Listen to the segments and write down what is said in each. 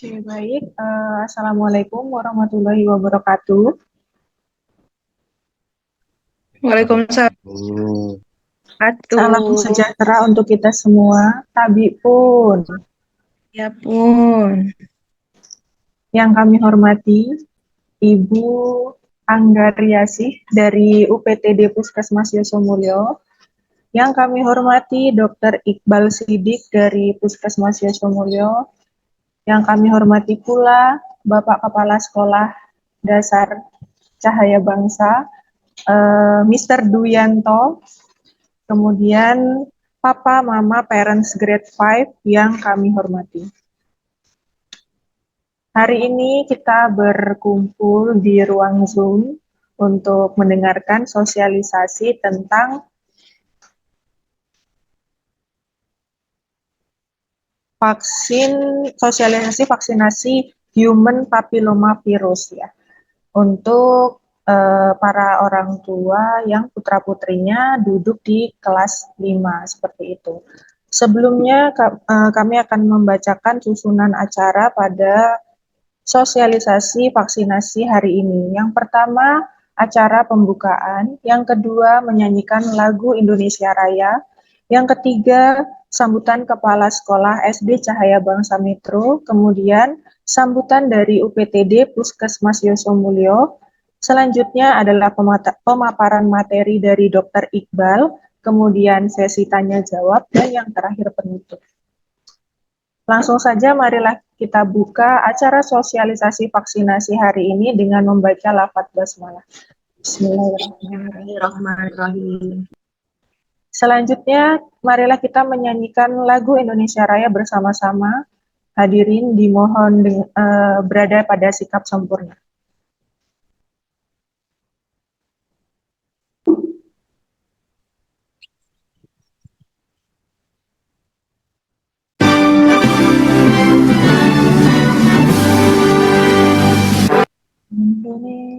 Oke, baik. Assalamualaikum warahmatullahi wabarakatuh. Waalaikumsalam. Wabarakatuh. Salam Atuh. sejahtera untuk kita semua. Tabi pun. Ya pun. Yang kami hormati, Ibu Anggariasih dari UPTD Puskesmas Yosomulyo. Yang kami hormati, Dr. Iqbal Sidik dari Puskesmas Yosomulyo. Yang kami hormati pula Bapak Kepala Sekolah Dasar Cahaya Bangsa, Mr. Duyanto. Kemudian Papa, Mama, Parents Grade 5 yang kami hormati. Hari ini kita berkumpul di ruang Zoom untuk mendengarkan sosialisasi tentang sosialisasi vaksinasi human papilloma virus ya. Untuk para orang tua yang putra-putrinya duduk di kelas 5 seperti itu. Sebelumnya kami akan membacakan susunan acara pada sosialisasi vaksinasi hari ini. Yang pertama, acara pembukaan. Yang kedua, menyanyikan lagu Indonesia Raya. Yang ketiga, sambutan Kepala Sekolah SD Cahaya Bangsa Metro. Kemudian, sambutan dari UPTD Puskesmas Yosomulyo. Selanjutnya adalah pemaparan materi dari Dr. Iqbal. Kemudian sesi tanya jawab. Dan yang terakhir penutup. Langsung saja marilah kita buka acara sosialisasi vaksinasi hari ini dengan membaca lafaz basmalah. Bismillahirrahmanirrahim. Selanjutnya, marilah kita menyanyikan lagu Indonesia Raya bersama-sama. Hadirin dimohon berada pada sikap sempurna. Indonesia.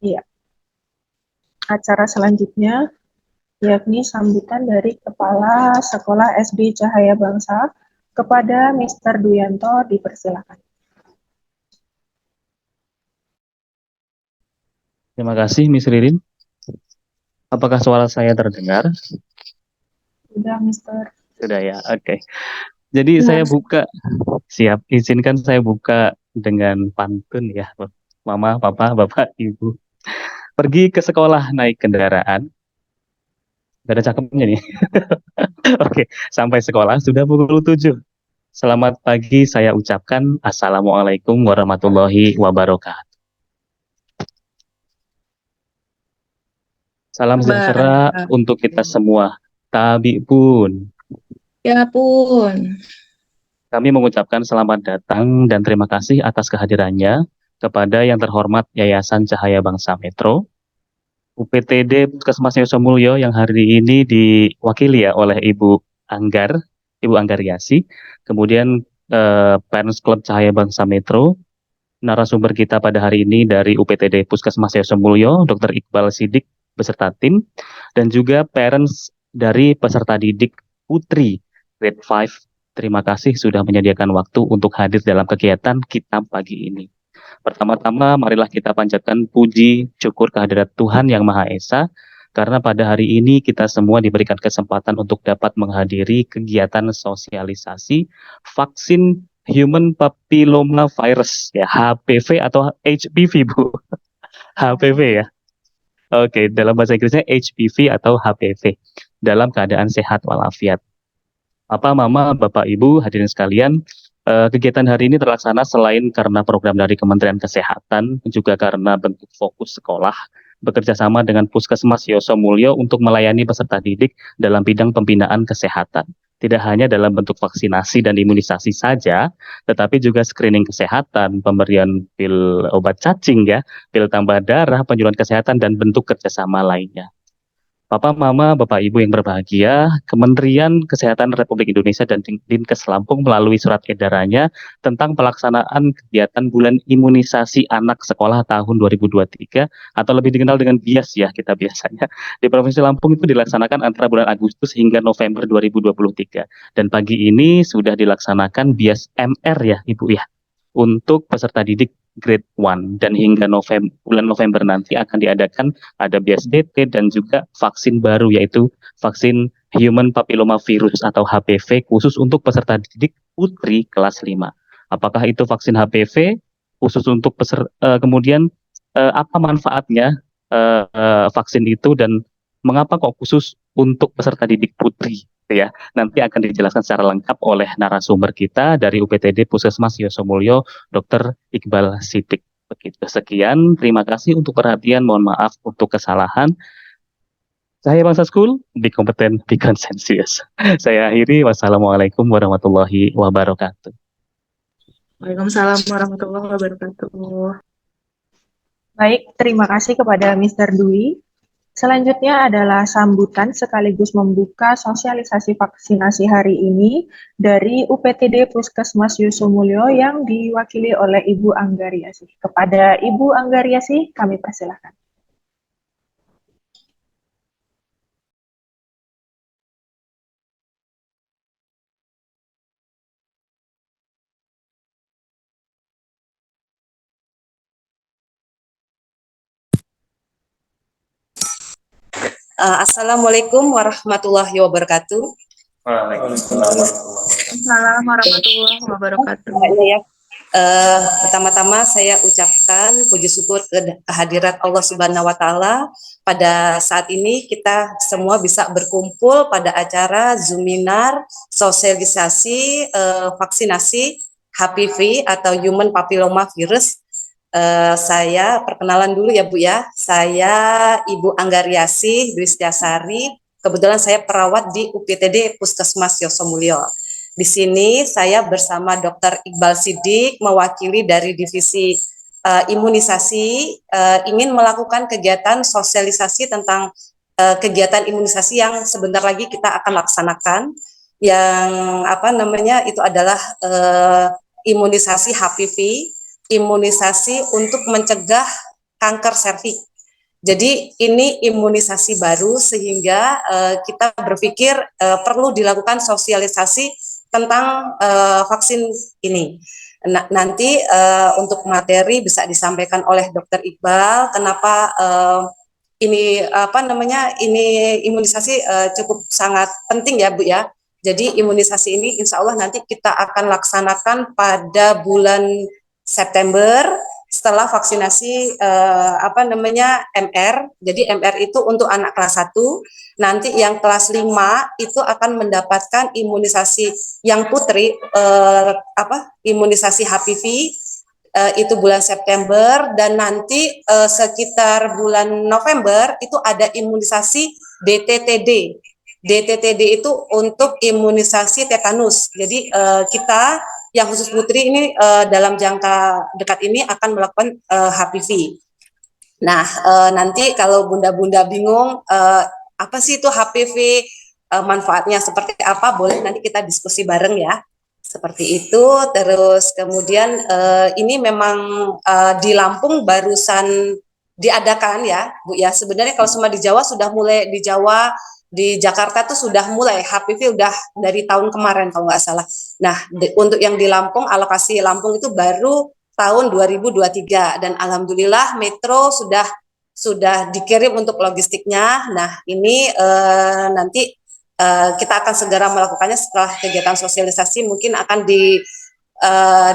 Iya. Acara selanjutnya yakni sambutan dari Kepala Sekolah SD Cahaya Bangsa kepada Mr. Duyanto, dipersilakan. Terima kasih, Miss Ririn. Apakah suara saya terdengar? Sudah, Mr. Sudah ya, oke. Jadi saya Nah, buka, siap. Izinkan saya buka dengan pantun ya, Mama, Papa, Bapak, Ibu. Pergi ke sekolah naik kendaraan. Gak ada cakepnya nih. Oke, sampai sekolah sudah pukul 7. Selamat pagi saya ucapkan Assalamualaikum warahmatullahi wabarakatuh. Salam sejahtera untuk kita semua. Tabi pun. Ya pun. Kami mengucapkan selamat datang dan terima kasih atas kehadirannya kepada yang terhormat Yayasan Cahaya Bangsa Metro, UPTD Puskesmas Yosomulyo yang hari ini diwakili ya oleh Ibu Anggar Yasi, kemudian Parents Club Cahaya Bangsa Metro, narasumber kita pada hari ini dari UPTD Puskesmas Yosomulyo, Dr. Iqbal Sidik beserta tim, dan juga parents dari peserta didik Putri Grade 5. Terima kasih sudah menyediakan waktu untuk hadir dalam kegiatan kita pagi ini. Pertama-tama, marilah kita panjatkan puji syukur kehadirat Tuhan Yang Maha Esa, karena pada hari ini kita semua diberikan kesempatan untuk dapat menghadiri kegiatan sosialisasi vaksin Human Papilloma Virus, ya HPV atau HPV, Bu. HPV ya. Oke, dalam bahasa Inggrisnya HPV atau HPV, dalam keadaan sehat walafiat. Papa, Mama, Bapak, Ibu, hadirin sekalian, kegiatan hari ini terlaksana selain karena program dari Kementerian Kesehatan, juga karena bentuk fokus sekolah bekerja sama dengan Puskesmas Yosomulyo untuk melayani peserta didik dalam bidang pembinaan kesehatan. Tidak hanya dalam bentuk vaksinasi dan imunisasi saja, tetapi juga screening kesehatan, pemberian pil obat cacing ya, pil tambah darah, penyuluhan kesehatan, dan bentuk kerjasama lainnya. Papa, Mama, Bapak, Ibu yang berbahagia, Kementerian Kesehatan Republik Indonesia dan Dinkes Lampung melalui surat edarannya tentang pelaksanaan kegiatan bulan imunisasi anak sekolah tahun 2023 atau lebih dikenal dengan BIAS ya kita biasanya. Di Provinsi Lampung itu dilaksanakan antara bulan Agustus hingga November 2023. Dan pagi ini sudah dilaksanakan BIAS MR ya Ibu ya, untuk peserta didik grade 1 dan hingga bulan November nanti akan diadakan ada BSDT dan juga vaksin baru yaitu vaksin Human Papilloma Virus atau HPV khusus untuk peserta didik putri kelas 5. Apakah itu vaksin HPV khusus untuk kemudian apa manfaatnya vaksin itu dan mengapa kok khusus untuk peserta didik putri? Ya, nanti akan dijelaskan secara lengkap oleh narasumber kita dari UPTD Puskesmas Yosomulyo, Dr. Iqbal Sidik. Begitu. Sekian, terima kasih untuk perhatian, mohon maaf untuk kesalahan. Saya Bangsa School, be kompeten, be konsensius. Saya akhiri, wassalamualaikum warahmatullahi wabarakatuh. Waalaikumsalam warahmatullahi wabarakatuh. Baik, terima kasih kepada Mr. Dwi. Selanjutnya adalah sambutan sekaligus membuka sosialisasi vaksinasi hari ini dari UPTD Puskesmas Yosomulyo yang diwakili oleh Ibu Anggariasi. Kepada Ibu Anggariasi, kami persilahkan. Assalamualaikum warahmatullahi wabarakatuh. Waalaikumsalam warahmatullahi wabarakatuh. Pertama-tama saya ucapkan puji syukur kehadirat Allah Subhanahu wa Ta'ala. Pada saat ini kita semua bisa berkumpul pada acara Zoominar sosialisasi vaksinasi HPV atau Human Papilloma Virus. Saya perkenalan dulu ya Bu ya. Saya Ibu Anggariasi Dwi Setiasari. Kebetulan saya perawat di UPTD Puskesmas Yosomulyo. Di sini saya bersama Dr. Iqbal Sidik mewakili dari divisi imunisasi ingin melakukan kegiatan sosialisasi tentang kegiatan imunisasi yang sebentar lagi kita akan laksanakan. Yang itu adalah imunisasi HPV, imunisasi untuk mencegah kanker serviks. Jadi ini imunisasi baru sehingga kita berpikir perlu dilakukan sosialisasi tentang vaksin ini. Nanti untuk materi bisa disampaikan oleh Dr. Iqbal kenapa ini imunisasi cukup sangat penting ya Bu ya. Jadi imunisasi ini insya Allah nanti kita akan laksanakan pada bulan September setelah vaksinasi MR. Jadi MR itu untuk anak kelas 1, nanti yang kelas 5 itu akan mendapatkan imunisasi yang putri imunisasi HPV itu bulan September, dan nanti sekitar bulan November itu ada imunisasi DTTD. DTTD itu untuk imunisasi tetanus. Jadi kita yang khusus putri ini dalam jangka dekat ini akan melakukan HPV. Nah, nanti kalau bunda-bunda bingung apa sih itu HPV, manfaatnya seperti apa, boleh nanti kita diskusi bareng ya. Seperti itu. Terus kemudian ini memang di Lampung barusan diadakan ya, Bu ya. Sebenarnya kalau semua di Jawa sudah mulai, di Jawa, di Jakarta tuh sudah mulai HPV udah dari tahun kemarin kalau nggak salah. Nah, untuk yang di Lampung, alokasi Lampung itu baru tahun 2023 dan alhamdulillah Metro sudah dikirim untuk logistiknya. Nah, ini nanti kita akan segera melakukannya setelah kegiatan sosialisasi, mungkin akan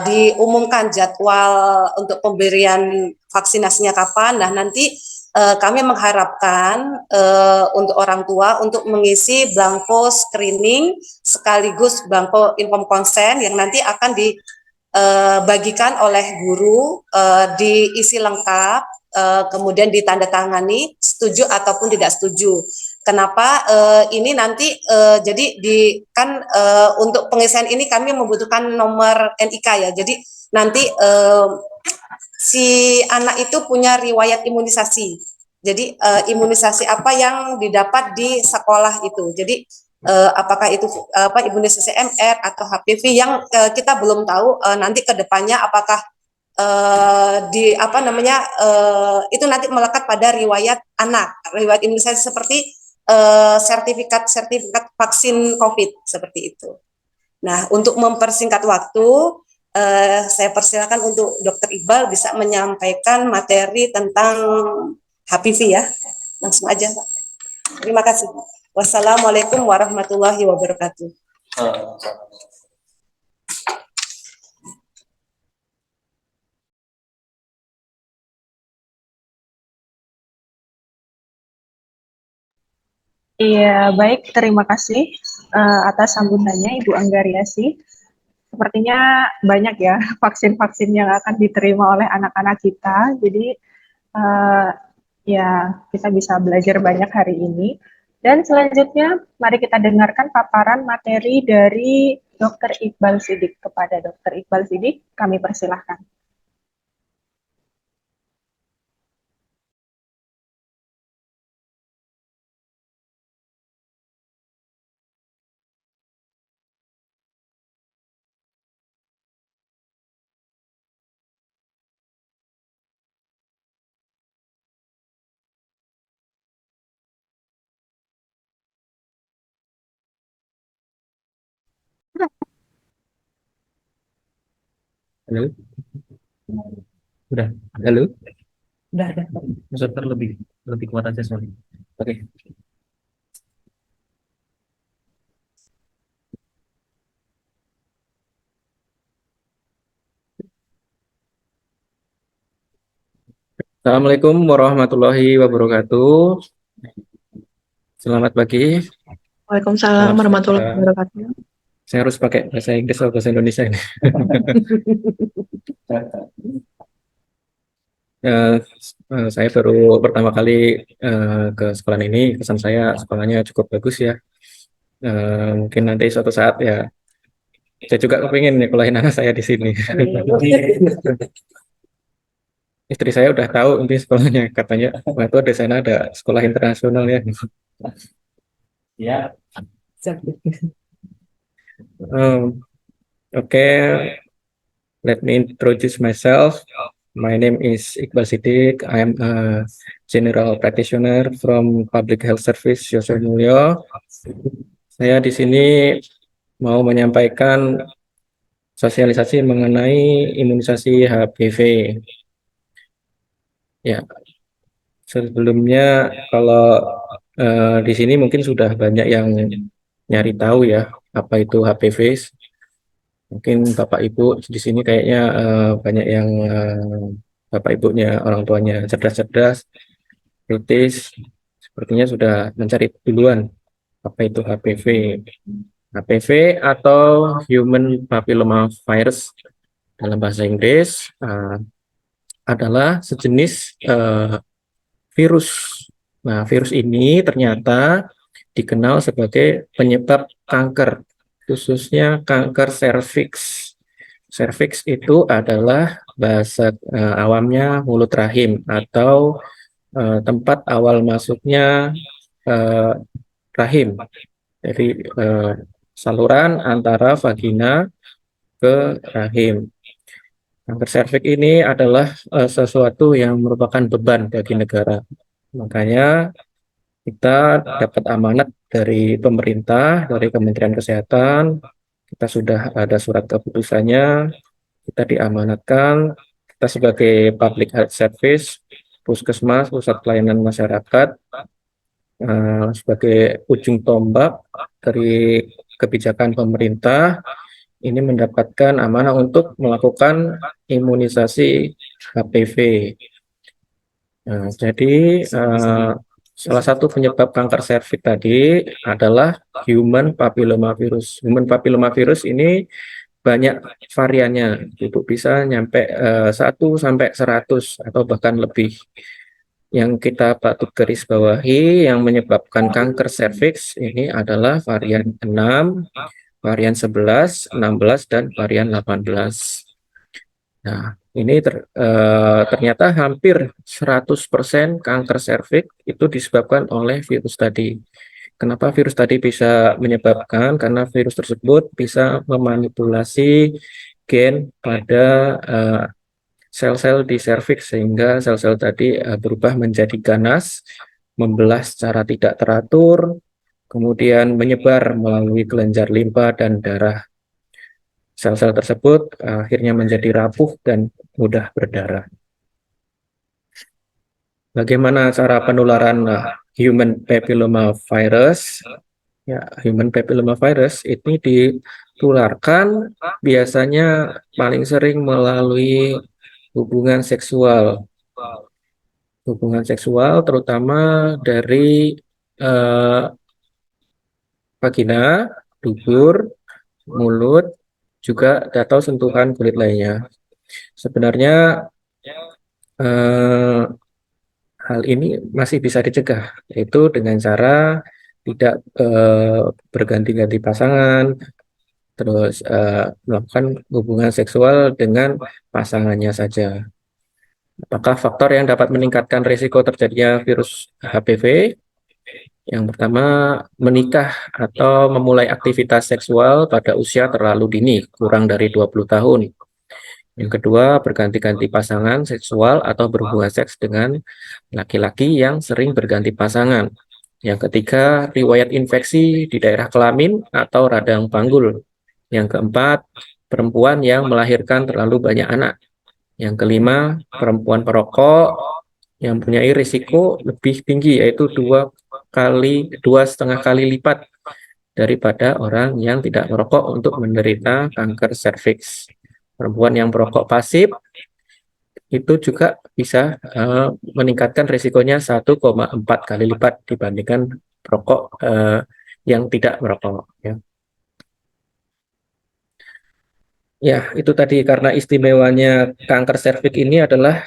diumumkan jadwal untuk pemberian vaksinasinya kapan. Nah, nanti kami mengharapkan untuk orang tua untuk mengisi belangko screening sekaligus belangko inform konsen yang nanti akan dibagikan oleh guru, diisi lengkap, kemudian ditandatangani setuju ataupun tidak setuju. Kenapa ini nanti jadi kan untuk pengisian ini kami membutuhkan nomor NIK ya. Jadi nanti si anak itu punya riwayat imunisasi. Jadi imunisasi apa yang didapat di sekolah itu. Jadi apakah itu imunisasi MR atau HPV yang kita belum tahu nanti ke depannya apakah itu nanti melekat pada riwayat anak, riwayat imunisasi seperti sertifikat vaksin COVID seperti itu. Nah, untuk mempersingkat waktu, saya persilakan untuk Dr. Iqbal bisa menyampaikan materi tentang HPV ya. Langsung aja, Pak. Terima kasih. Wassalamualaikum warahmatullahi wabarakatuh. Iya, baik. Terima kasih atas sambutannya Ibu Anggariasi. Sepertinya banyak ya vaksin-vaksin yang akan diterima oleh anak-anak kita. Jadi ya kita bisa belajar banyak hari ini. Dan selanjutnya mari kita dengarkan paparan materi dari Dr. Iqbal Siddiq. Kepada Dr. Iqbal Siddiq, kami persilahkan. Halo, udah, halo, Udah ada. Maksudnya lebih kuat aja sorry. Oke. Assalamualaikum warahmatullahi wabarakatuh. Selamat pagi. Waalaikumsalam warahmatullahi wabarakatuh. Saya harus pakai bahasa Inggris atau bahasa Indonesia ini. Saya baru pertama kali ke sekolah ini. Kesan saya sekolahnya cukup bagus ya. Mungkin nanti suatu saat ya saya juga kepingin nyekolahin anak saya di sini. Istri saya udah tahu nanti sekolahnya, katanya waktu di sana ada sekolah internasional ya. Ya. Okay, let me introduce myself. My name is Iqbal Siddiq. I am a general practitioner from Public Health Service Yosua Mulyo. Saya di sini mau menyampaikan sosialisasi mengenai imunisasi HPV. Ya, sebelumnya kalau di sini mungkin sudah banyak yang nyari tahu ya apa itu HPV. Mungkin Bapak Ibu di sini kayaknya banyak yang Bapak Ibunya, orang tuanya cerdas-cerdas, kritis, sepertinya sudah mencari duluan apa itu HPV. HPV atau Human Papilloma Virus dalam bahasa Inggris adalah sejenis virus. Nah, virus ini ternyata dikenal sebagai penyebab kanker, khususnya kanker serviks. Serviks itu adalah bahasa awamnya mulut rahim atau tempat awal masuknya rahim. Jadi saluran antara vagina ke rahim. Kanker serviks ini adalah sesuatu yang merupakan beban bagi negara. Makanya kita dapat amanat dari pemerintah, dari Kementerian Kesehatan, kita sudah ada surat keputusannya, kita diamanatkan, kita sebagai public health service, puskesmas, pusat pelayanan masyarakat, sebagai ujung tombak dari kebijakan pemerintah, ini mendapatkan amanah untuk melakukan imunisasi HPV. Jadi salah satu penyebab kanker serviks tadi adalah human papillomavirus. Human papillomavirus ini banyak variannya, itu bisa nyampe 1 sampai 100 atau bahkan lebih. Yang kita patut garis bawahi yang menyebabkan kanker serviks ini adalah varian 6, varian 11, 16, dan varian 18. Nah, ini ternyata hampir 100% kanker serviks itu disebabkan oleh virus tadi. Kenapa virus tadi bisa menyebabkan? Karena virus tersebut bisa memanipulasi gen pada sel-sel di serviks sehingga sel-sel tadi berubah menjadi ganas, membelah secara tidak teratur, kemudian menyebar melalui kelenjar limpa dan darah. Sel-sel tersebut akhirnya menjadi rapuh dan mudah berdarah. Bagaimana cara penularan human papillomavirus? Ya, human papillomavirus ini ditularkan biasanya paling sering melalui hubungan seksual. Hubungan seksual terutama dari vagina, dubur, mulut, juga atau sentuhan kulit lainnya. Sebenarnya hal ini masih bisa dicegah, yaitu dengan cara tidak berganti-ganti pasangan, terus melakukan hubungan seksual dengan pasangannya saja. Apakah faktor yang dapat meningkatkan risiko terjadinya virus HPV? Yang pertama, menikah atau memulai aktivitas seksual pada usia terlalu dini, kurang dari 20 tahun. Yang kedua, berganti-ganti pasangan seksual atau berhubungan seks dengan laki-laki yang sering berganti pasangan. Yang ketiga, riwayat infeksi di daerah kelamin atau radang panggul. Yang keempat, perempuan yang melahirkan terlalu banyak anak. Yang kelima, perempuan perokok yang mempunyai risiko lebih tinggi, yaitu 2,5 kali lipat daripada orang yang tidak merokok untuk menderita kanker serviks. Perempuan yang merokok pasif itu juga bisa meningkatkan risikonya 1,4 kali lipat dibandingkan perokok yang tidak merokok. Ya, itu tadi karena istimewanya kanker serviks ini adalah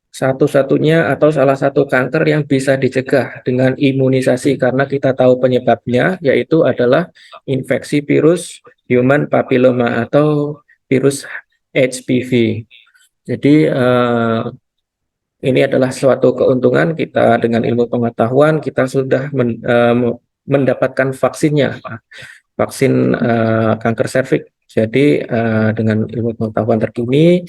satu-satunya atau salah satu kanker yang bisa dicegah dengan imunisasi karena kita tahu penyebabnya, yaitu adalah infeksi virus human papilloma atau virus HPV. Jadi ini adalah suatu keuntungan kita dengan ilmu pengetahuan kita sudah mendapatkan vaksinnya, vaksin kanker serviks. Jadi dengan ilmu pengetahuan terkini,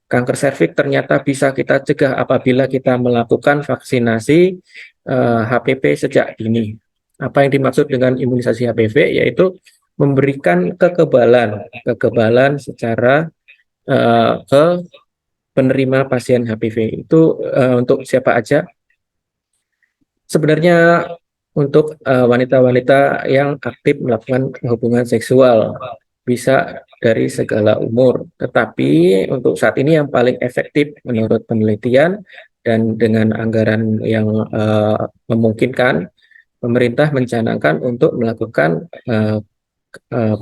kanker serviks ternyata bisa kita cegah apabila kita melakukan vaksinasi HPV sejak dini. Apa yang dimaksud dengan imunisasi HPV? Yaitu memberikan kekebalan secara ke penerima pasien HPV. Itu untuk siapa aja? Sebenarnya untuk wanita-wanita yang aktif melakukan hubungan seksual, bisa dari segala umur. Tetapi untuk saat ini yang paling efektif menurut penelitian dan dengan anggaran yang memungkinkan, pemerintah mencanangkan untuk melakukan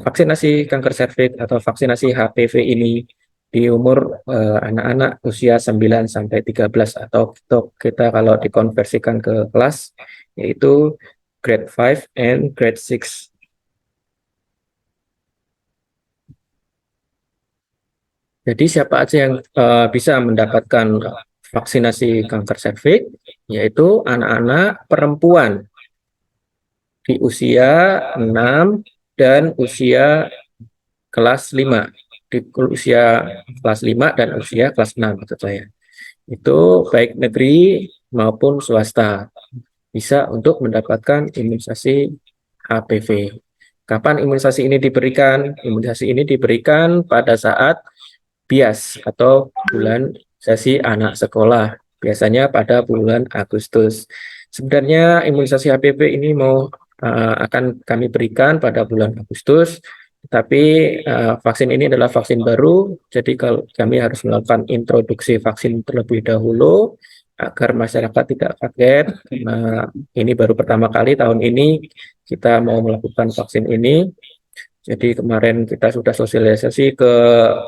vaksinasi kanker serviks atau vaksinasi HPV ini di umur anak-anak usia 9 sampai 13 atau kita kalau dikonversikan ke kelas yaitu grade 5 and grade 6. Jadi siapa aja yang bisa mendapatkan vaksinasi kanker serviks, yaitu anak-anak perempuan di usia 6 dan usia kelas 5. Di usia kelas 5 dan usia kelas 6 maksud saya. Itu baik negeri maupun swasta bisa untuk mendapatkan imunisasi HPV. Kapan imunisasi ini diberikan? Imunisasi ini diberikan pada saat BIAS atau bulan imunisasi anak sekolah, biasanya pada bulan Agustus. Sebenarnya imunisasi HPV ini akan kami berikan pada bulan Agustus, tapi vaksin ini adalah vaksin baru, jadi kalau kami harus melakukan introduksi vaksin terlebih dahulu agar masyarakat tidak kaget, karena ini baru pertama kali tahun ini kita mau melakukan vaksin ini. Jadi kemarin kita sudah sosialisasi ke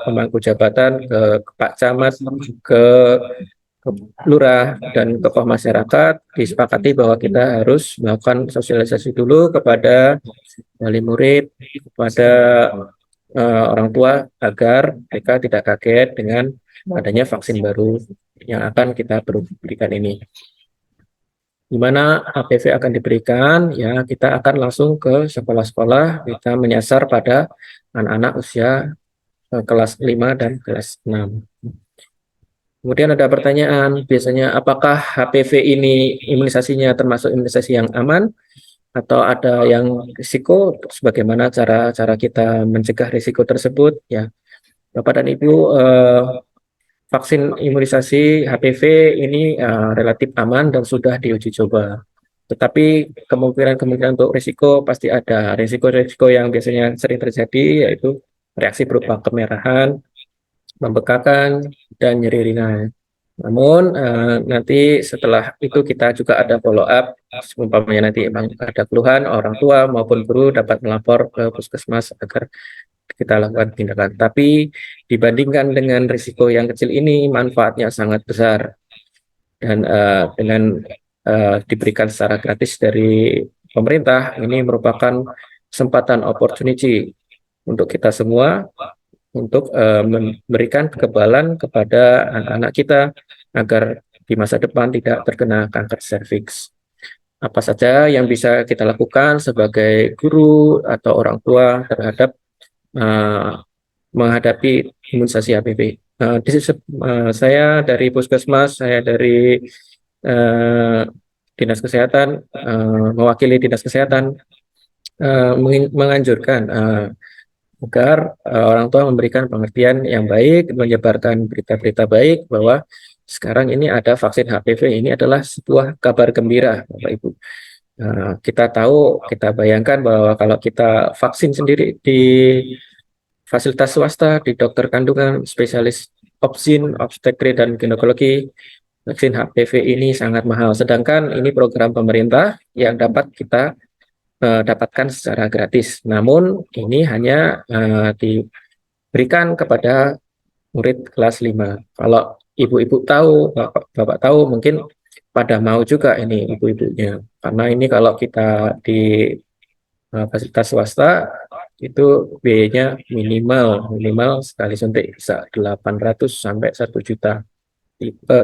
pemangku jabatan, ke Pak Camat, ke lurah dan tokoh masyarakat, disepakati bahwa kita harus melakukan sosialisasi dulu kepada wali murid, kepada orang tua agar mereka tidak kaget dengan adanya vaksin baru yang akan kita berikan ini. Di mana HPV akan diberikan, ya kita akan langsung ke sekolah-sekolah, kita menyasar pada anak-anak usia kelas 5 dan kelas 6. Kemudian ada pertanyaan, biasanya apakah HPV ini imunisasinya termasuk imunisasi yang aman atau ada yang risiko? Bagaimana cara kita mencegah risiko tersebut? Ya, Bapak dan Ibu, vaksin imunisasi HPV ini relatif aman dan sudah diuji coba. Tetapi kemungkinan untuk risiko pasti ada. Risiko-risiko yang biasanya sering terjadi yaitu reaksi berupa kemerahan, membekakan, dan nyeri ringan. Namun nanti setelah itu kita juga ada follow up, umpamanya nanti memang ada keluhan, orang tua maupun guru dapat melapor ke puskesmas agar kita lakukan tindakan. Tapi dibandingkan dengan risiko yang kecil ini, manfaatnya sangat besar. Dan dengan diberikan secara gratis dari pemerintah, ini merupakan kesempatan opportunity untuk kita semua untuk memberikan kekebalan kepada anak-anak kita agar di masa depan tidak terkena kanker serviks. Apa saja yang bisa kita lakukan sebagai guru atau orang tua terhadap menghadapi imunisasi HPV. Saya dari puskesmas, saya dari dinas kesehatan, mewakili dinas kesehatan, menganjurkan agar orang tua memberikan pengertian yang baik, menyebarkan berita-berita baik bahwa sekarang ini ada vaksin HPV. Ini adalah sebuah kabar gembira, Bapak Ibu. Kita tahu, kita bayangkan bahwa kalau kita vaksin sendiri di fasilitas swasta, di dokter kandungan, spesialis obstin, obstetri, dan ginekologi, vaksin HPV ini sangat mahal. Sedangkan ini program pemerintah yang dapat kita dapatkan secara gratis. Namun ini hanya diberikan kepada murid kelas 5. Kalau ibu-ibu tahu, bapak tahu, mungkin pada mau juga ini ibu-ibunya. Karena ini kalau kita di fasilitas swasta itu biayanya minimal sekali suntik bisa 800 sampai 1 juta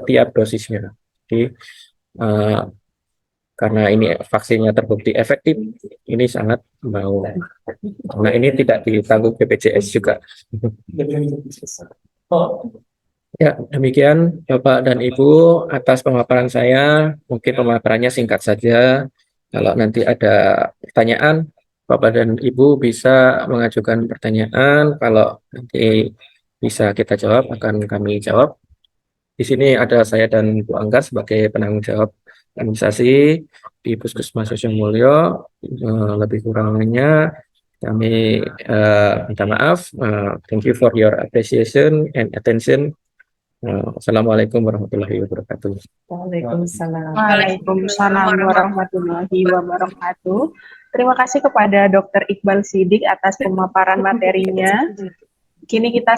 tiap dosisnya. Jadi karena ini vaksinnya terbukti efektif, ini sangat mau. Nah, ini tidak ditanggung BPJS juga. Ya, demikian Bapak dan Ibu atas pemaparan saya. Mungkin pemaparannya singkat saja. Kalau nanti ada pertanyaan, Bapak dan Ibu bisa mengajukan pertanyaan. Kalau nanti bisa kita jawab, akan kami jawab. Di sini ada saya dan Bu Angga sebagai penanggung jawab imunisasi di Puskesmas Sosiomulyo. Lebih kurangnya kami minta maaf. Thank you for your appreciation and attention. Assalamualaikum warahmatullahi wabarakatuh. Waalaikumsalam. Waalaikumsalam warahmatullahi wabarakatuh. Terima kasih kepada Dr. Iqbal Siddiq atas pemaparan materinya. Kini kita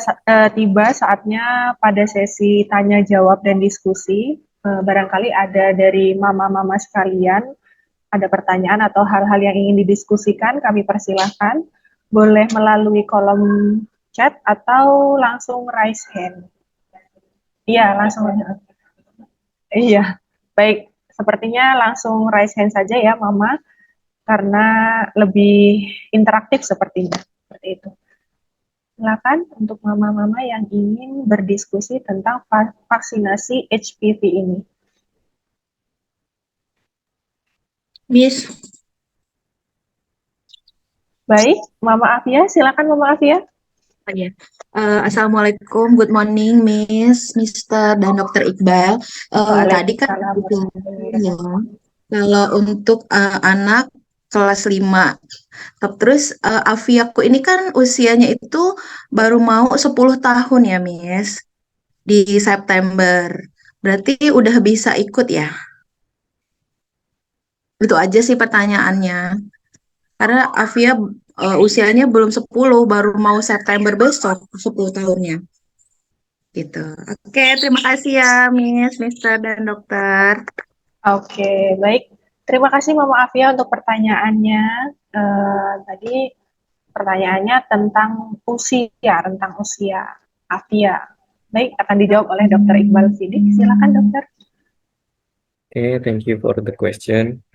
tiba saatnya pada sesi tanya jawab dan diskusi. Barangkali ada dari mama-mama sekalian ada pertanyaan atau hal-hal yang ingin didiskusikan, kami persilahkan. Boleh melalui kolom chat atau langsung raise hand. Iya, langsung. Iya, baik. Sepertinya langsung raise hand saja ya, Mama, karena lebih interaktif sepertinya. Seperti itu. Silakan untuk mama-mama yang ingin berdiskusi tentang vaksinasi HPV ini. Miss, Baik, Mama Afia, silakan Mama Afia. ya. Assalamualaikum, good morning, Miss, Mr. dan Dr. Iqbal. Tadi kan ya, kalau untuk anak kelas 5. Terus Afiaku ini kan usianya itu baru mau 10 tahun ya, Miss, di September. Berarti udah bisa ikut ya? Itu aja sih pertanyaannya. Karena Afia usianya belum 10, baru mau September besok 10 tahunnya. Gitu. Oke, terima kasih ya, Miss, Mister, dan Dokter. Oke, baik. Terima kasih Mama Afia untuk pertanyaannya. Tadi pertanyaannya tentang usia Afia. Baik, akan dijawab oleh Dr. Iqbal Siddiq. Silakan, Dokter. Okay, thank you for the question.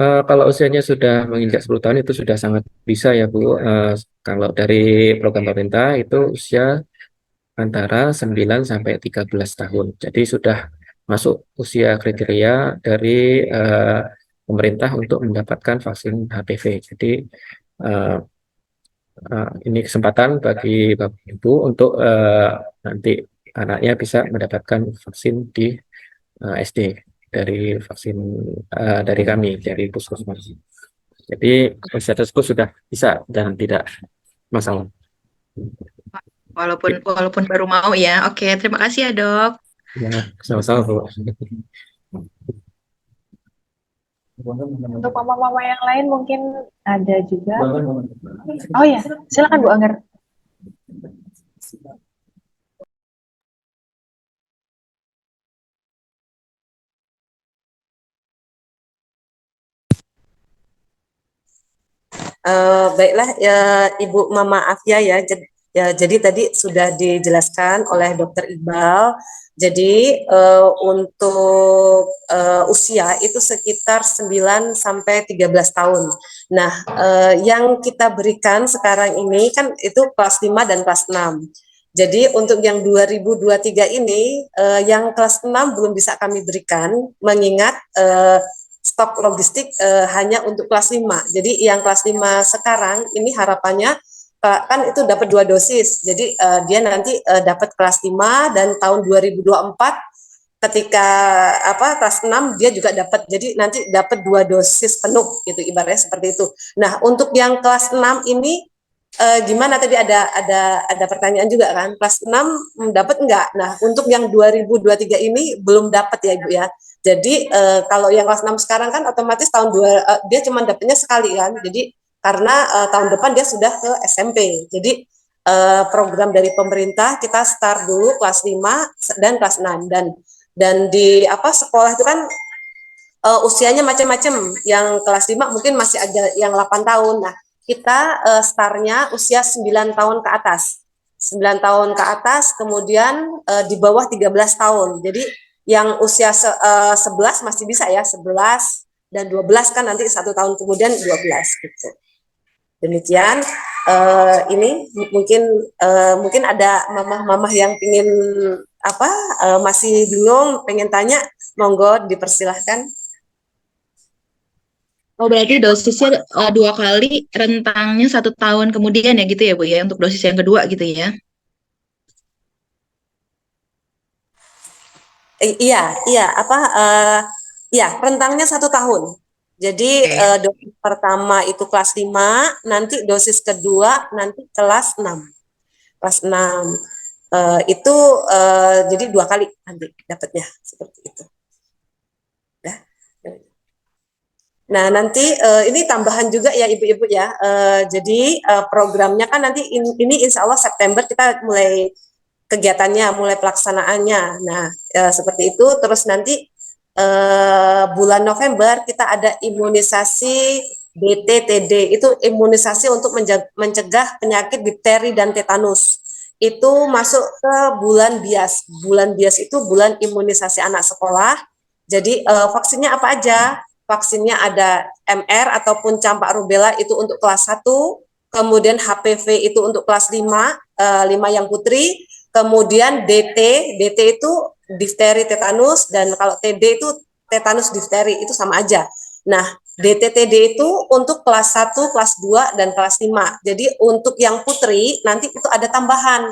Kalau usianya sudah menginjak 10 tahun itu sudah sangat bisa ya Bu. Kalau dari program pemerintah itu usia antara 9 sampai 13 tahun. Jadi sudah masuk usia kriteria dari pemerintah untuk mendapatkan vaksin HPV. Jadi ini kesempatan bagi Bapak Ibu untuk nanti anaknya bisa mendapatkan vaksin di SD dari vaksin dari kami dari Puskesmas. Jadi usia tersebut sudah bisa dan tidak masalah. Walaupun baru mau ya. Oke, terima kasih ya, Dok. Ya, sama-sama Bu. Untuk mama-mama yang lain mungkin ada juga. Oh ya, silakan Bu Angger. Baiklah ya, Ibu Mama Afia ya. Jadi tadi sudah dijelaskan oleh Dokter Iqbal. Jadi untuk usia itu sekitar 9 sampai 13 tahun. Nah, yang kita berikan sekarang ini kan itu kelas 5 dan kelas 6. Jadi untuk yang 2023 ini yang kelas 6 belum bisa kami berikan mengingat stok logistik hanya untuk kelas 5. Jadi yang kelas 5 sekarang ini harapannya kan itu dapat 2 dosis. Jadi dia nanti dapat kelas 5 dan tahun 2024 ketika kelas 6 dia juga dapat. Jadi nanti dapat 2 dosis penuh gitu ibaratnya seperti itu. Nah, untuk yang kelas 6 ini gimana tadi ada pertanyaan juga kan, kelas 6 dapat enggak? Nah, untuk yang 2023 ini belum dapat ya Ibu ya. Jadi kalau yang kelas 6 sekarang kan otomatis dia cuma dapatnya sekali kan. Jadi karena tahun depan dia sudah ke SMP. Jadi program dari pemerintah kita start dulu kelas 5 dan kelas 6 dan di sekolah itu kan usianya macam-macam. Yang kelas 5 mungkin masih ada yang 8 tahun. Nah, kita startnya usia 9 tahun ke atas. 9 tahun ke atas, kemudian di bawah 13 tahun. Jadi yang usia 11 masih bisa ya, 11 dan 12 kan nanti 1 tahun kemudian 12 gitu. Demikian ini mungkin ada mamah-mamah yang ingin masih bingung, pengen tanya, monggo dipersilahkan. Oh, berarti dosisnya 2 kali, rentangnya 1 tahun kemudian ya gitu ya Bu ya, untuk dosis yang kedua gitu ya? Iya, rentangnya 1 tahun. Jadi dosis pertama itu kelas 5, nanti dosis kedua nanti kelas 6. Kelas 6 itu jadi 2 kali nanti dapatnya seperti itu. Ya. Nah, nanti ini tambahan juga ya Ibu-ibu ya. Jadi programnya kan nanti ini insya Allah September kita mulai kegiatannya, mulai pelaksanaannya. Nah, seperti itu. Terus nanti bulan November kita ada imunisasi BTTD, itu imunisasi untuk mencegah penyakit difteri dan tetanus. Itu masuk ke bulan bias. Bulan bias itu bulan imunisasi anak sekolah. Jadi vaksinnya apa aja? Vaksinnya ada MR ataupun campak rubella itu untuk kelas 1, kemudian HPV itu untuk kelas 5, 5 yang putri, kemudian DT itu difteri tetanus, dan kalau TD itu tetanus difteri, itu sama aja. Nah, DTTD itu untuk kelas 1, kelas 2, dan kelas 5. Jadi untuk yang putri nanti itu ada tambahan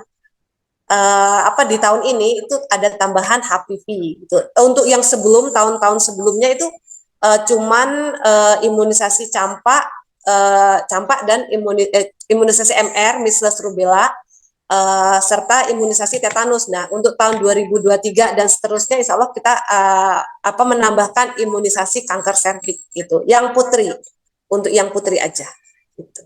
di tahun ini itu ada tambahan HPV gitu. Untuk yang sebelum tahun-tahun sebelumnya itu cuman imunisasi campak dan imunisasi MR, measles rubella, serta imunisasi tetanus. Nah, untuk tahun 2023 dan seterusnya, insya Allah kita menambahkan imunisasi kanker serviks gitu. Yang putri, untuk yang putri aja. Gitu.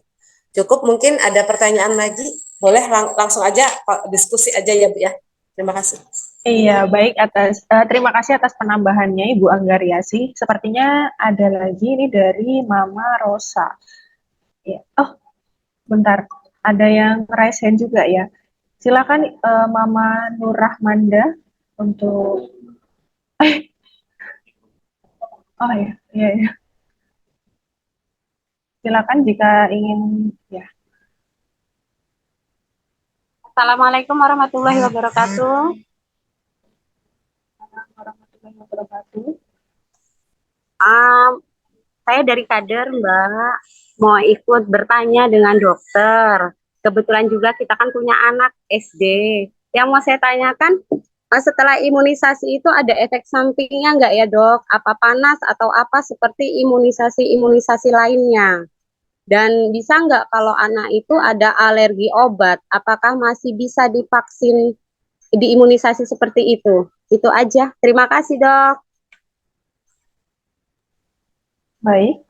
Cukup, mungkin ada pertanyaan lagi, boleh langsung aja diskusi aja ya Bu ya. Terima kasih. Iya, baik, terima kasih atas penambahannya Ibu Anggariasi. Sepertinya ada lagi ini dari Mama Rosa. Ya. Oh, bentar, ada yang raise hand juga ya. Silakan Mama Nur Rahmanda untuk oh ya, iya ya. Silakan jika ingin ya. Assalamualaikum warahmatullahi wabarakatuh. Warahmatullahi wabarakatuh. Saya dari kader Mbak, mau ikut bertanya dengan dokter. Kebetulan juga kita kan punya anak SD. Yang mau saya tanyakan, setelah imunisasi itu ada efek sampingnya nggak ya dok? Apa panas atau apa seperti imunisasi lainnya? Dan bisa nggak kalau anak itu ada alergi obat, apakah masih bisa divaksin, diimunisasi seperti itu? Itu aja. Terima kasih dok. Baik,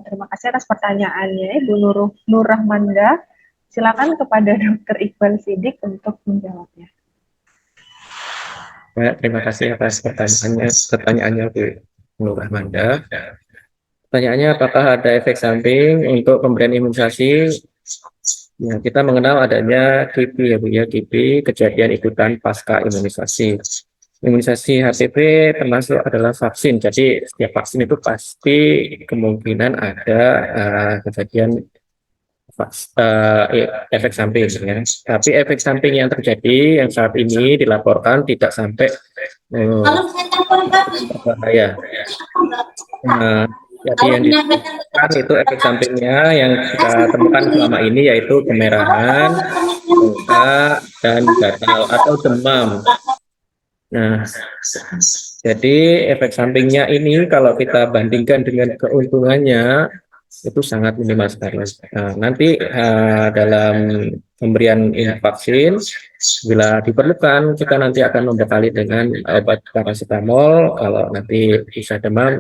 terima kasih atas pertanyaannya Ibu Nur Rahmanda. Silakan kepada Dr. Iqbal Siddiq untuk menjawabnya. Baik, terima kasih atas pertanyaannya Bu Nur Rahmanda. Pertanyaannya, apakah ada efek samping untuk pemberian imunisasi? Ya, kita mengenal adanya KIPI ya Bu ya, KIPI, kejadian ikutan pasca imunisasi. Imunisasi HPV termasuk adalah vaksin, jadi setiap vaksin itu pasti kemungkinan ada kejadian efek samping ya. Tapi efek samping yang terjadi yang saat ini dilaporkan tidak sampai berbahaya. Jadi yang ditemukan itu efek sampingnya yang kita temukan selama ini yaitu kemerahan, bengkak, dan gatal atau demam. Nah, jadi efek sampingnya ini kalau kita bandingkan dengan keuntungannya itu sangat minimal sekali. Nah, nanti dalam pemberian vaksin, bila diperlukan kita nanti akan membekali dengan obat paracetamol. Kalau nanti bisa demam,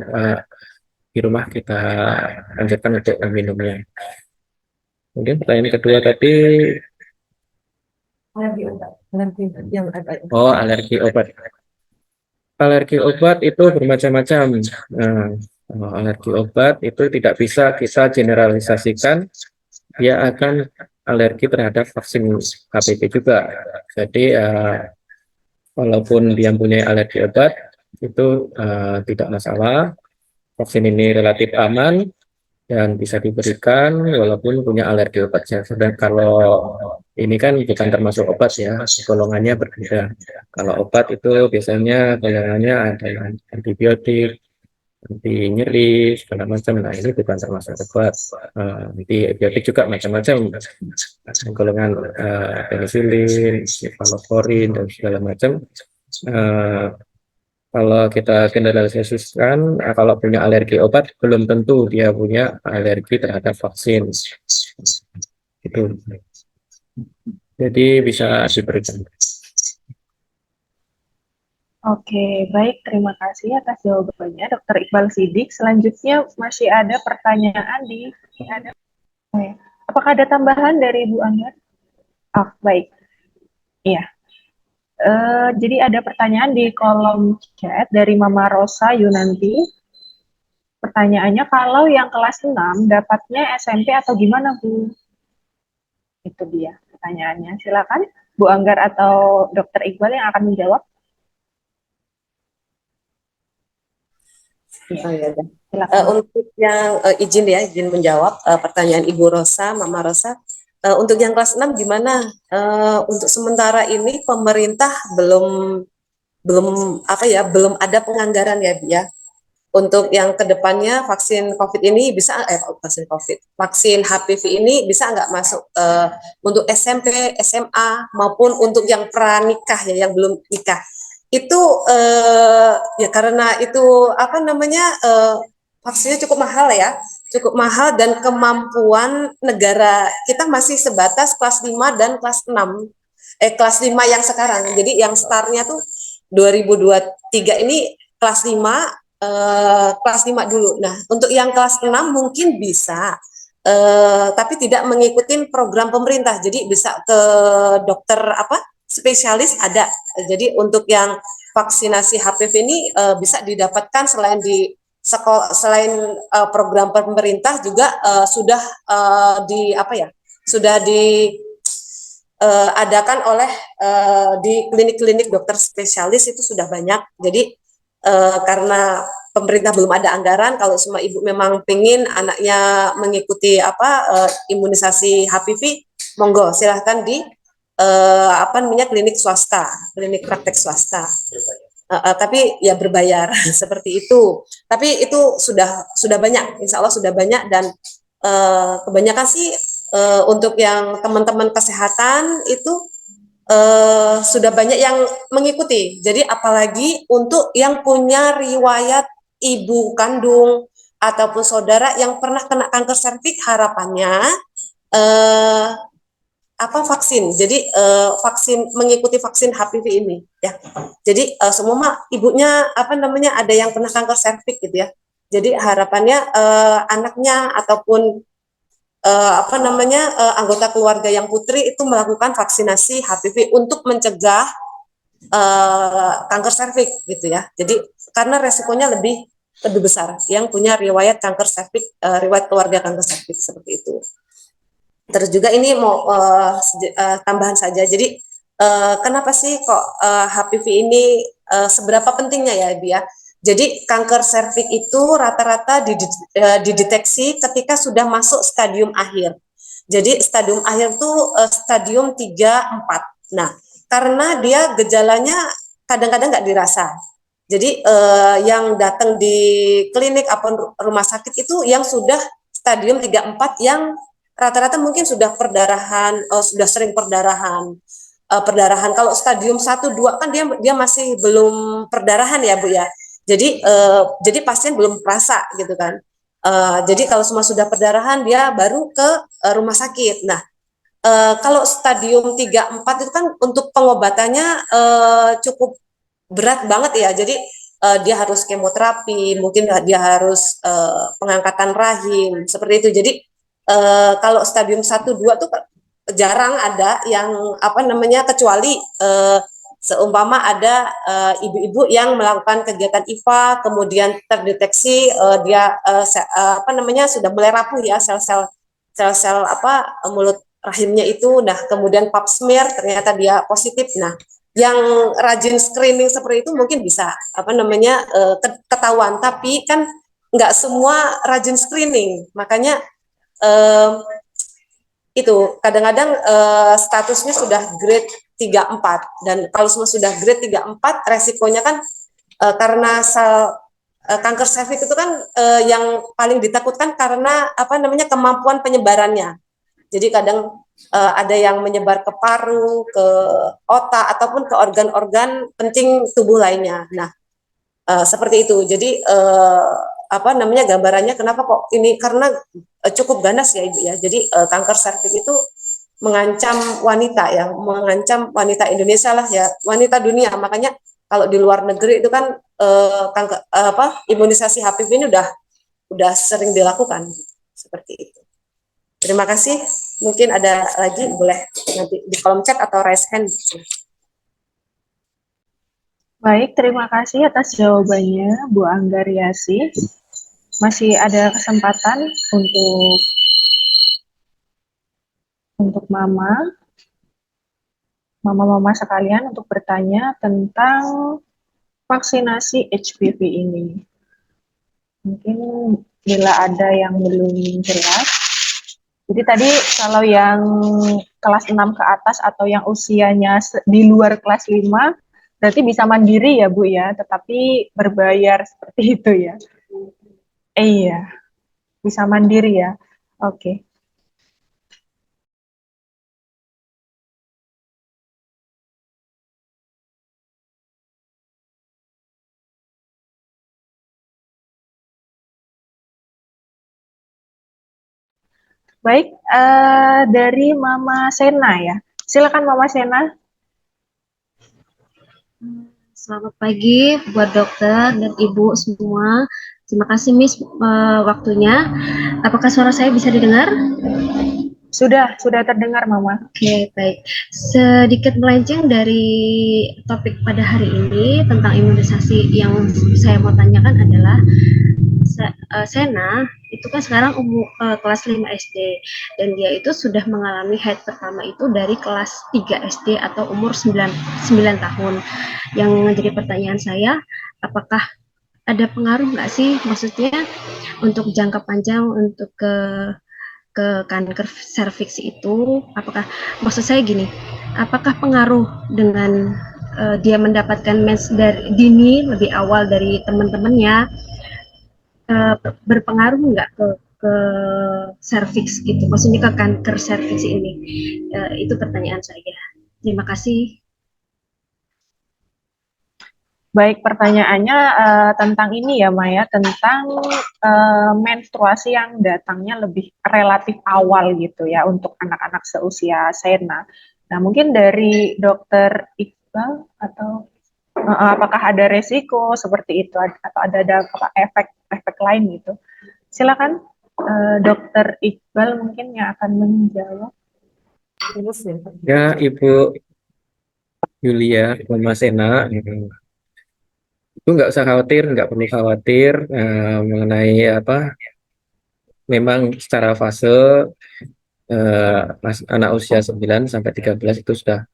di rumah kita anjurkan untuk meminumnya. Kemudian pertanyaan kedua tadi, alergi obat. Alergi obat itu bermacam-macam. Alergi obat itu tidak bisa kita generalisasikan. Dia akan alergi terhadap vaksin HPV juga. Jadi walaupun dia mempunyai alergi obat itu tidak masalah. Vaksin ini relatif aman dan bisa diberikan walaupun punya alergi obatnya. Sedang kalau ini kan bukan termasuk obat ya, golongannya berbeda. Kalau obat itu biasanya golongannya ada antibiotik, anti nyeri, segala macam. Nah, ini bukan termasuk obat. Antibiotik juga macam-macam. Golongan penicillin, cefalosporin, dan segala macam. Kalau kita generalisasikan, kalau punya alergi obat, belum tentu dia punya alergi terhadap vaksin. Itu. Jadi bisa diberikan. Oke, baik. Terima kasih atas jawabannya, Dr. Iqbal Siddiq. Selanjutnya masih ada pertanyaan apakah ada tambahan dari Bu Anggar? Oh, baik. Iya. Jadi ada pertanyaan di kolom chat dari Mama Rosa Yunanti. Pertanyaannya, kalau yang kelas 6 dapatnya SMP atau gimana, Bu? Itu dia pertanyaannya. Silakan Bu Anggar atau Dokter Iqbal yang akan menjawab. Oh, ya, udah. Silakan. Untuk yang izin menjawab pertanyaan Ibu Rosa, Mama Rosa. Untuk yang kelas 6 gimana? Untuk sementara ini pemerintah belum ada penganggaran ya, Bu ya. Untuk yang kedepannya vaksin COVID ini vaksin HPV ini bisa nggak masuk untuk SMP, SMA maupun untuk yang pranikah ya, yang belum nikah. Itu ya karena itu vaksinnya cukup mahal ya, cukup mahal, dan kemampuan negara kita masih sebatas kelas 5 dan kelas 6. Kelas 5 yang sekarang. Jadi yang startnya tuh 2023 ini kelas 5 dulu. Nah, untuk yang kelas 6 mungkin bisa, tapi tidak mengikuti program pemerintah. Jadi bisa ke dokter spesialis ada. Jadi untuk yang vaksinasi HPV ini bisa didapatkan selain di sekolah, selain program pemerintah juga sudah adakan oleh di klinik-klinik dokter spesialis itu sudah banyak. Jadi karena pemerintah belum ada anggaran, kalau semua ibu memang pengen anaknya mengikuti imunisasi HPV, monggo silahkan di klinik swasta, klinik praktek swasta. Tapi ya berbayar seperti itu. Tapi itu sudah banyak, insya Allah sudah banyak, dan kebanyakan sih untuk yang teman-teman kesehatan itu sudah banyak yang mengikuti. Jadi apalagi untuk yang punya riwayat ibu kandung ataupun saudara yang pernah kena kanker serviks, harapannya vaksin. Jadi mengikuti vaksin HPV ini ya. Jadi semua ibunya ada yang pernah kanker serviks gitu ya. Jadi harapannya anaknya ataupun anggota keluarga yang putri itu melakukan vaksinasi HPV untuk mencegah kanker serviks gitu ya. Jadi karena resikonya lebih besar yang punya riwayat kanker serviks, riwayat keluarga kanker serviks seperti itu. Terus juga ini mau tambahan saja. Jadi kenapa sih kok HPV ini seberapa pentingnya ya, Ibu ya? Jadi kanker serviks itu rata-rata dideteksi ketika sudah masuk stadium akhir. Jadi stadium akhir itu stadium 3-4. Nah, karena dia gejalanya kadang-kadang nggak dirasa. Jadi yang datang di klinik atau rumah sakit itu yang sudah stadium 3-4 yang rata-rata mungkin sudah perdarahan, sudah sering perdarahan. Kalau stadium 1-2 kan dia masih belum perdarahan ya, Bu ya. Jadi pasien belum perasa gitu kan. Jadi kalau semua sudah perdarahan dia baru ke rumah sakit. Nah, kalau stadium 3-4 itu kan untuk pengobatannya cukup berat banget ya. Jadi dia harus kemoterapi, mungkin dia harus pengangkatan rahim seperti itu. Jadi kalau stadium 1-2 tuh jarang ada yang kecuali seumpama ada ibu-ibu yang melakukan kegiatan IFA kemudian terdeteksi dia sudah mulai rapuh ya sel-sel mulut rahimnya itu. Nah, kemudian pap smear ternyata dia positif. Nah, yang rajin screening seperti itu mungkin bisa ketahuan, tapi kan nggak semua rajin screening. Makanya itu kadang-kadang statusnya sudah grade 3-4, dan kalau semua sudah grade 3-4 resikonya kan karena kanker serviks itu kan yang paling ditakutkan karena kemampuan penyebarannya. Jadi kadang ada yang menyebar ke paru, ke otak ataupun ke organ-organ penting tubuh lainnya. Nah, seperti itu. Jadi gambarannya kenapa kok ini, karena cukup ganas ya Ibu ya. Jadi kanker serviks itu mengancam wanita ya, mengancam wanita Indonesia lah ya, wanita dunia. Makanya kalau di luar negeri itu kan imunisasi HPV ini udah sering dilakukan seperti itu. Terima kasih. Mungkin ada lagi, boleh nanti di kolom chat atau raise hand. Baik, terima kasih atas jawabannya, Bu Anggariasi. Masih ada kesempatan untuk mama sekalian untuk bertanya tentang vaksinasi HPV ini. Mungkin bila ada yang belum jelas. Jadi tadi kalau yang kelas 6 ke atas atau yang usianya di luar kelas 5, berarti bisa mandiri ya Bu ya, tetapi berbayar seperti itu ya. Iya, bisa mandiri ya. Oke. Baik, dari Mama Sena ya. Silakan Mama Sena. Selamat pagi buat dokter dan ibu semua. Terima kasih Miss waktunya. Apakah suara saya bisa didengar? Sudah terdengar Mama. Oke, baik. Sedikit melenceng dari topik pada hari ini tentang imunisasi, yang saya mau tanyakan adalah Sena itu kan sekarang kelas 5 SD dan dia itu sudah mengalami haid pertama itu dari kelas 3 SD atau umur 9 tahun. Yang menjadi pertanyaan saya, apakah ada pengaruh nggak sih, maksudnya untuk jangka panjang untuk ke kanker serviks itu, apakah, maksud saya gini, apakah pengaruh dengan dia mendapatkan mens dari dini lebih awal dari teman-temannya, berpengaruh nggak ke serviks gitu, maksudnya ke kanker serviks ini? Itu pertanyaan saya. Terima kasih. Baik, pertanyaannya tentang ini ya Maya, tentang menstruasi yang datangnya lebih relatif awal gitu ya untuk anak-anak seusia Sena. Nah, mungkin dari Dokter Iqbal atau apakah ada resiko seperti itu atau ada efek lain gitu? Silakan Dokter Iqbal mungkin yang akan menjawab. Ya, Ibu Yulia, Mama Sena, itu nggak usah khawatir, nggak perlu khawatir mengenai apa. Memang secara fase anak usia 9 sampai 13 itu sudah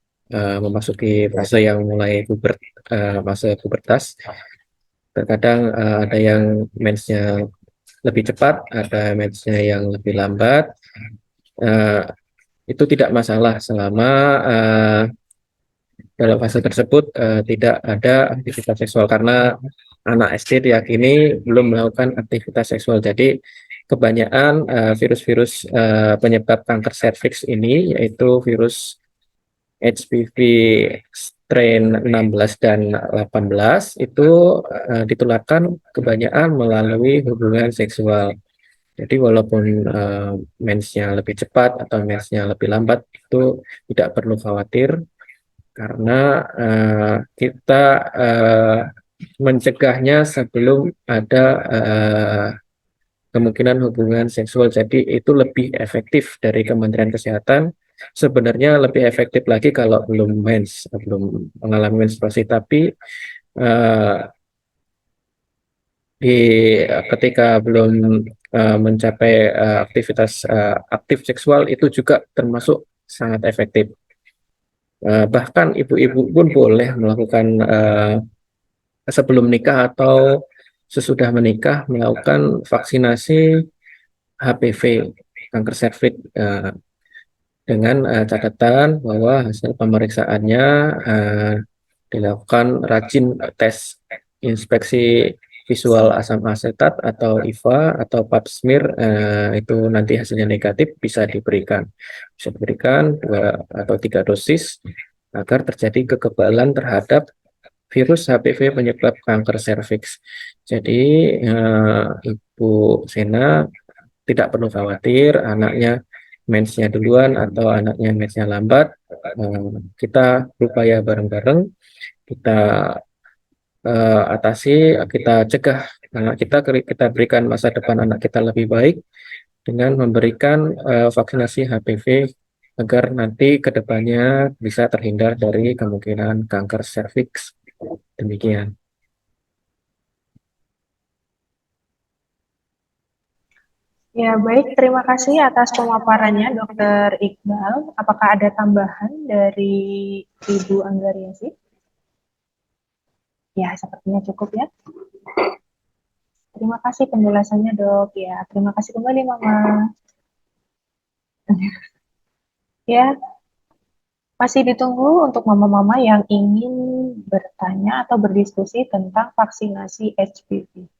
memasuki fase yang mulai fase pubertas. Terkadang ada yang mensnya lebih cepat, ada mensnya yang lebih lambat. Itu tidak masalah selama dalam fase tersebut tidak ada aktivitas seksual, karena anak SD diyakini belum melakukan aktivitas seksual. Jadi kebanyakan virus-virus penyebab kanker serviks ini, yaitu virus HPV strain 16 dan 18, itu ditularkan kebanyakan melalui hubungan seksual. Jadi walaupun mensnya lebih cepat atau mensnya lebih lambat, itu tidak perlu khawatir, karena kita mencegahnya sebelum ada kemungkinan hubungan seksual. Jadi itu lebih efektif dari Kementerian Kesehatan. Sebenarnya lebih efektif lagi kalau belum belum mengalami menstruasi, tapi ketika belum mencapai aktivitas aktif seksual, itu juga termasuk sangat efektif. Bahkan ibu-ibu pun boleh melakukan sebelum nikah atau sesudah menikah melakukan vaksinasi HPV kanker serviks dengan catatan bahwa hasil pemeriksaannya dilakukan rajin tes inspeksi visual asam asetat atau IVA atau pap smear, itu nanti hasilnya negatif bisa diberikan 2 atau 3 dosis agar terjadi kekebalan terhadap virus HPV penyebab kanker serviks. Jadi Ibu Sena tidak perlu khawatir anaknya mensnya duluan atau anaknya mensnya lambat. Kita berupaya bareng-bareng, kita atasi, kita cegah anak kita berikan masa depan anak kita lebih baik dengan memberikan vaksinasi HPV agar nanti ke depannya bisa terhindar dari kemungkinan kanker serviks. Demikian. Ya, baik. Terima kasih atas pemaparannya, Dokter Iqbal. Apakah ada tambahan dari Ibu Anggariasi? Ya, sepertinya cukup ya. Terima kasih penjelasannya, Dok. Ya, terima kasih kembali, Mama. Ya, masih ditunggu untuk mama-mama yang ingin bertanya atau berdiskusi tentang vaksinasi HPV.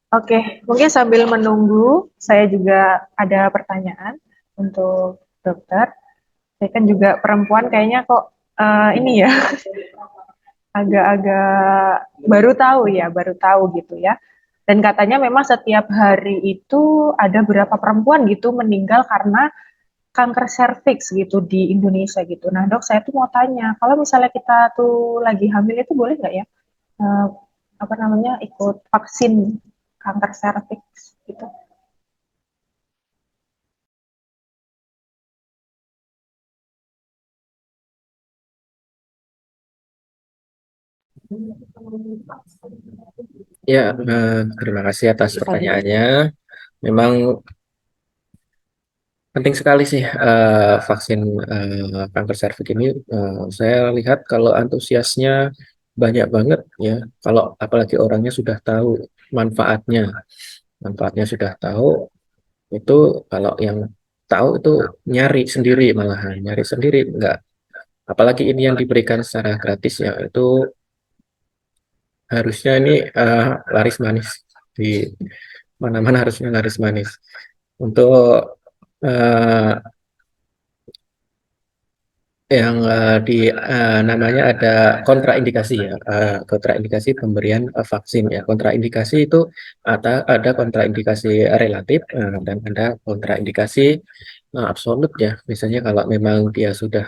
Oke, mungkin sambil menunggu, saya juga ada pertanyaan untuk dokter. Saya kan juga perempuan, kayaknya kok ini ya, agak-agak baru tahu gitu ya. Dan katanya memang setiap hari itu ada berapa perempuan gitu meninggal karena kanker serviks gitu di Indonesia gitu. Nah, Dok, saya tuh mau tanya, kalau misalnya kita tuh lagi hamil itu boleh nggak ya, eh, apa namanya, ikut vaksin kanker serviks gitu? Ya, terima kasih atas pertanyaannya. Memang penting sekali sih vaksin kanker serviks ini. Saya lihat kalau antusiasnya banyak banget ya. Kalau apalagi orangnya sudah tahu manfaatnya, manfaatnya sudah tahu. Itu kalau yang tahu itu nyari sendiri, malahan nyari sendiri, enggak. Apalagi ini yang diberikan secara gratis ya, itu harusnya ini laris manis di mana-mana, harusnya laris manis. Untuk eh, yang namanya ada kontraindikasi ya, kontraindikasi pemberian vaksin ya. Kontraindikasi itu ada kontraindikasi relatif dan ada kontraindikasi absolut ya. Misalnya kalau memang dia sudah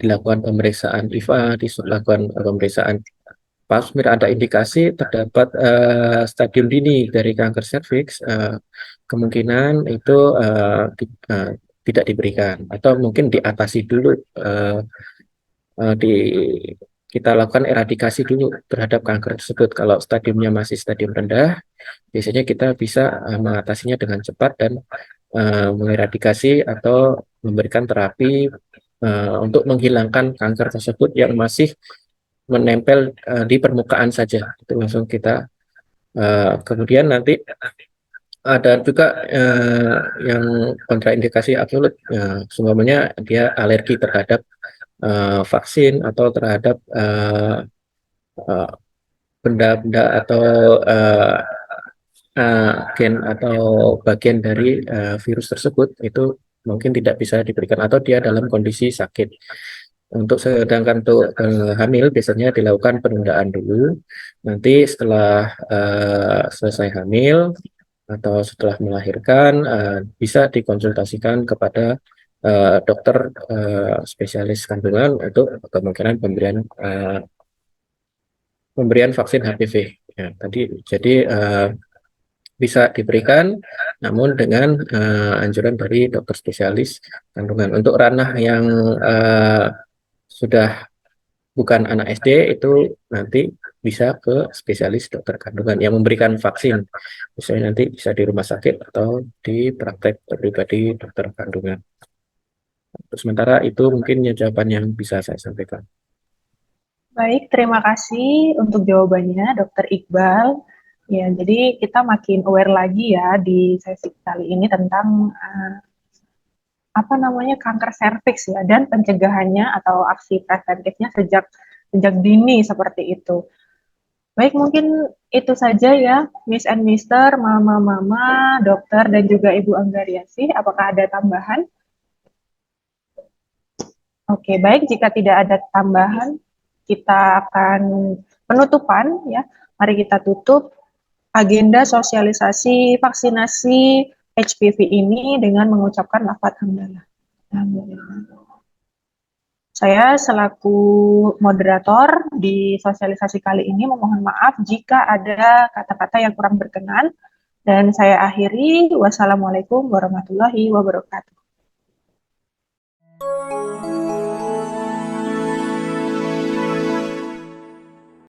dilakukan pemeriksaan IVA, dilakukan pemeriksaan Pap smear, ada indikasi terdapat stadium dini dari kanker serviks, kemungkinan itu tidak diberikan atau mungkin diatasi dulu, eh, eh, di kita lakukan eradikasi dulu terhadap kanker tersebut. Kalau stadiumnya masih stadium rendah, biasanya kita bisa mengatasinya dengan cepat dan mengeradikasi atau memberikan terapi untuk menghilangkan kanker tersebut yang masih menempel di permukaan saja. Itu langsung kita kemudian nanti ada juga yang kontraindikasi absolut, semuanya dia alergi terhadap vaksin atau terhadap eh, benda-benda atau gen atau bagian dari virus tersebut, itu mungkin tidak bisa diberikan atau dia dalam kondisi sakit. Untuk sedangkan untuk hamil biasanya dilakukan penundaan dulu. Nanti setelah selesai hamil atau setelah melahirkan bisa dikonsultasikan kepada dokter spesialis kandungan untuk kemungkinan pemberian vaksin HPV. Ya, tadi jadi bisa diberikan, namun dengan anjuran dari dokter spesialis kandungan. Untuk ranah yang sudah bukan anak SD, itu nanti bisa ke spesialis dokter kandungan yang memberikan vaksin. Misalnya nanti bisa di rumah sakit atau di praktek pribadi dokter kandungan. Untuk sementara itu mungkin ya jawaban yang bisa saya sampaikan. Baik, terima kasih untuk jawabannya, Dokter Iqbal. Ya, jadi kita makin aware lagi ya di sesi kali ini tentang apa namanya, kanker serviks ya, dan pencegahannya atau aksi preventifnya sejak dini seperti itu. Baik, mungkin itu saja ya, Miss and Mister, Mama-Mama, Dokter, dan juga Ibu Anggariasi. Apakah ada tambahan? Oke, baik. Jika tidak ada tambahan, kita akan penutupan ya. Mari kita tutup. agenda sosialisasi vaksinasi HPV ini dengan mengucapkan lafaz hamdalah. Saya selaku moderator di sosialisasi kali ini memohon maaf jika ada kata-kata yang kurang berkenan, dan saya akhiri. Wassalamualaikum warahmatullahi wabarakatuh.